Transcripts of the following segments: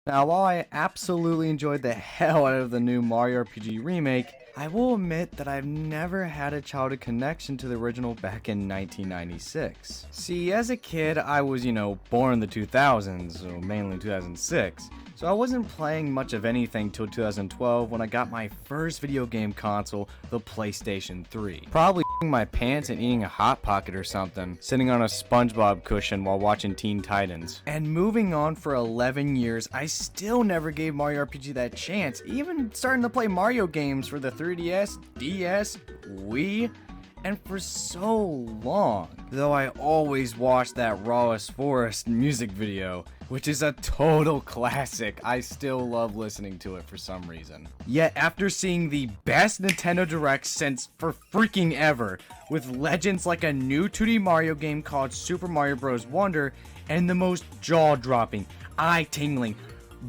Now, while I absolutely enjoyed the hell out of the new Mario RPG remake, I will admit that I've never had a childhood connection to the original back in 1996. See, as a kid, I was, born in the 2000s, so mainly 2006, so I wasn't playing much of anything till 2012 when I got my first video game console, the PlayStation 3. Probably my pants and eating a Hot Pocket or something, sitting on a SpongeBob cushion while watching Teen Titans. And moving on for 11 years, I still never gave Mario RPG that chance, even starting to play Mario games for the 3DS, DS, Wii, and for so long. Though I always watched that Rawest Forest music video, which is a total classic. I still love listening to it for some reason. Yet after seeing the best Nintendo Direct since for freaking ever, with legends like a new 2D Mario game called Super Mario Bros. Wonder, and the most jaw-dropping, eye-tingling,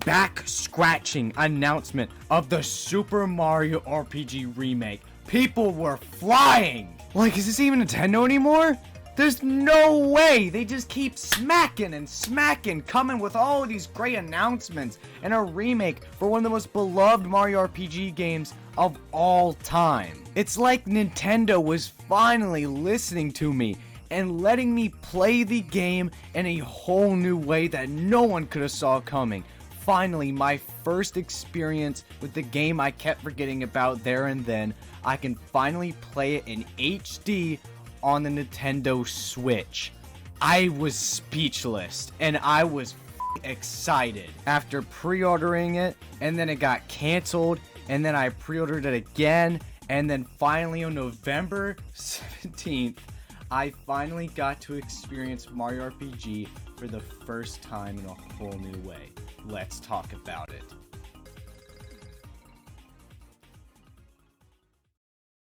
back-scratching announcement of the Super Mario RPG remake, people were flying! Like, is this even Nintendo anymore? There's no way! They just keep smacking and smacking, coming with all of these great announcements and a remake for one of the most beloved Mario RPG games of all time. It's like Nintendo was finally listening to me and letting me play the game in a whole new way that no one could have saw coming. Finally, my first experience with the game I kept forgetting about there and then, I can finally play it in HD on the Nintendo Switch. I was speechless, and I was excited. After pre-ordering it, and then it got canceled, and then I pre-ordered it again, and then finally on November 17th, I finally got to experience Mario RPG for the first time in a whole new way. Let's talk about it.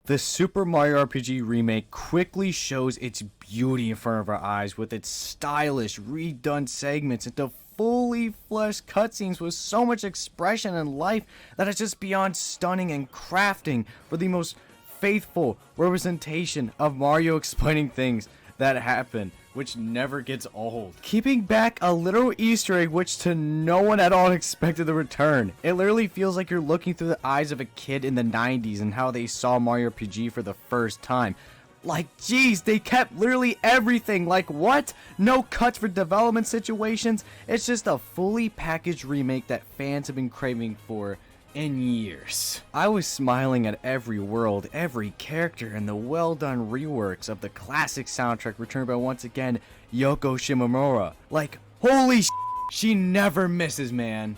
The Super Mario RPG remake quickly shows its beauty in front of our eyes with its stylish, redone segments into fully fleshed cutscenes with so much expression and life that it's just beyond stunning and crafting for the most faithful representation of Mario explaining things that happen, which never gets old. Keeping back a literal Easter egg which to no one at all expected to return. It literally feels like you're looking through the eyes of a kid in the 90s and how they saw Mario RPG for the first time. Like, geez, they kept literally everything. Like, what? No cuts for development situations. It's just a fully packaged remake that fans have been craving for in years. I was smiling at every world, every character, and the well-done reworks of the classic soundtrack returned by once again Yoko Shimomura. Like, holy she never misses, man.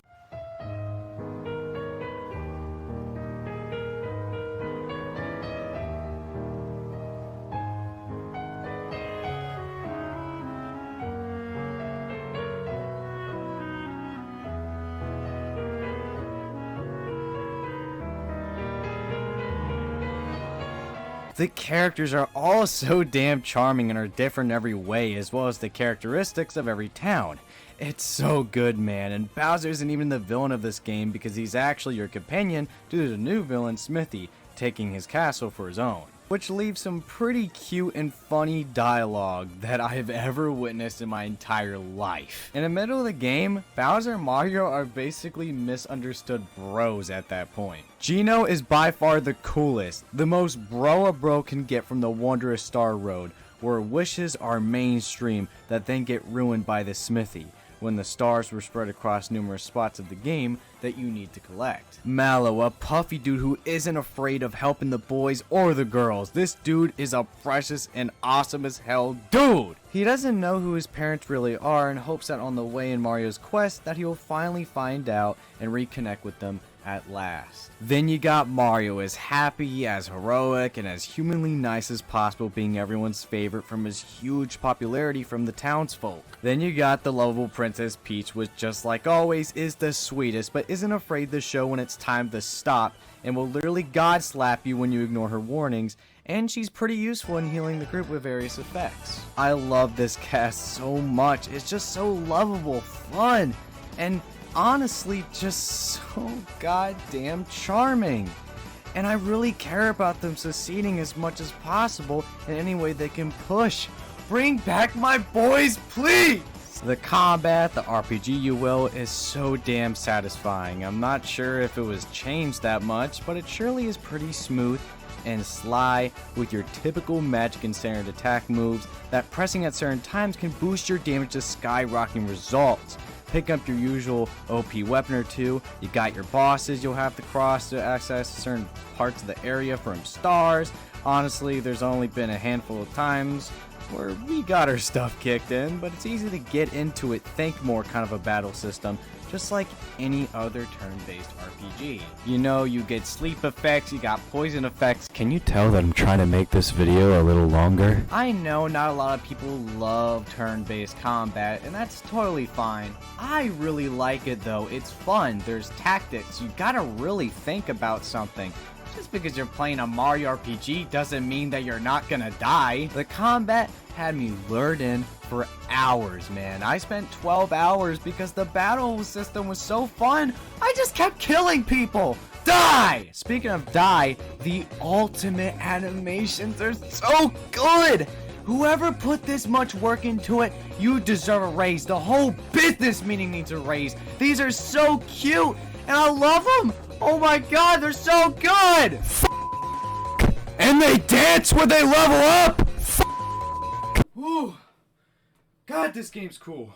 The characters are all so damn charming and are different in every way, as well as the characteristics of every town. It's so good, man, and Bowser isn't even the villain of this game because he's actually your companion due to the new villain Smithy taking his castle for his own. Which leaves some pretty cute and funny dialogue that I have ever witnessed in my entire life. In the middle of the game, Bowser and Mario are basically misunderstood bros at that point. Geno is by far the coolest, the most bro a bro can get from the Wondrous Star Road, where wishes are mainstream that then get ruined by the smithy, when the stars were spread across numerous spots of the game that you need to collect. Mallow, a puffy dude who isn't afraid of helping the boys or the girls. This dude is a precious and awesome as hell dude! He doesn't know who his parents really are and hopes that on the way in Mario's quest that he will finally find out and reconnect with them at last. Then you got Mario, as happy, as heroic, and as humanly nice as possible, being everyone's favorite from his huge popularity from the townsfolk. Then you got the lovable Princess Peach, which just like always is the sweetest, but isn't afraid to show when it's time to stop, and will literally god slap you when you ignore her warnings, and she's pretty useful in healing the group with various effects. I love this cast so much. It's just so lovable, fun, and honestly just so goddamn charming. And I really care about them succeeding as much as possible in any way they can push. Bring back my boys, please! The combat, the RPG you will, is so damn satisfying. I'm not sure if it was changed that much, but it surely is pretty smooth and sly with your typical magic and standard attack moves that pressing at certain times can boost your damage to skyrocketing results. Pick up your usual OP weapon or two. You got your bosses you'll have to cross to access certain parts of the area from stars. Honestly, there's only been a handful of times where we got our stuff kicked in, but it's easy to get into it, think more kind of a battle system, just like any other turn-based RPG. You know, you get sleep effects, you got poison effects. Can you tell that I'm trying to make this video a little longer? I know not a lot of people love turn-based combat, and that's totally fine. I really like it though, it's fun, there's tactics, you gotta really think about something. Just because you're playing a Mario RPG doesn't mean that you're not gonna die. The combat had me lured in for hours, man. I spent 12 hours because the battle system was so fun. I just kept killing people. Die! Speaking of die, the ultimate animations are so good. Whoever put this much work into it, you deserve a raise. The whole business meeting needs a raise. These are so cute, and I love them. Oh my god, they're so good! And they dance when they level up! Whew. God, this game's cool.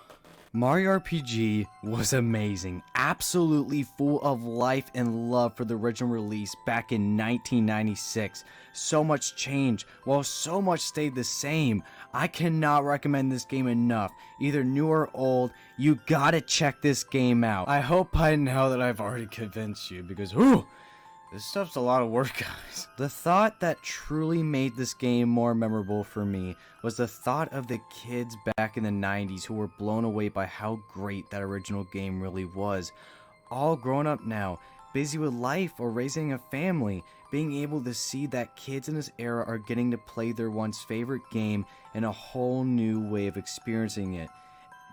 Mario RPG was amazing, absolutely full of life and love for the original release back in 1996. So much change, while so much stayed the same. I cannot recommend this game enough. Either new or old, you gotta check this game out. I hope by now that I've already convinced you, because whew, this stuff's a lot of work, guys. The thought that truly made this game more memorable for me was the thought of the kids back in the 90s who were blown away by how great that original game really was. All grown up now, busy with life or raising a family, being able to see that kids in this era are getting to play their once favorite game in a whole new way of experiencing it,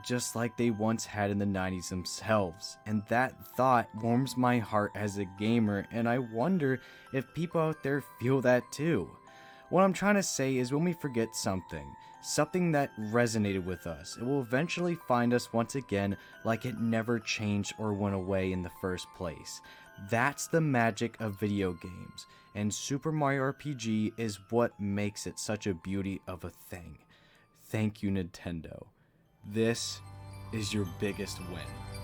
just like they once had in the 90s themselves. And that thought warms my heart as a gamer, and I wonder if people out there feel that too. What I'm trying to say is when we forget something that resonated with us, it will eventually find us once again like it never changed or went away in the first place. That's the magic of video games, and Super Mario RPG is what makes it such a beauty of a thing. Thank you, Nintendo. This is your biggest win.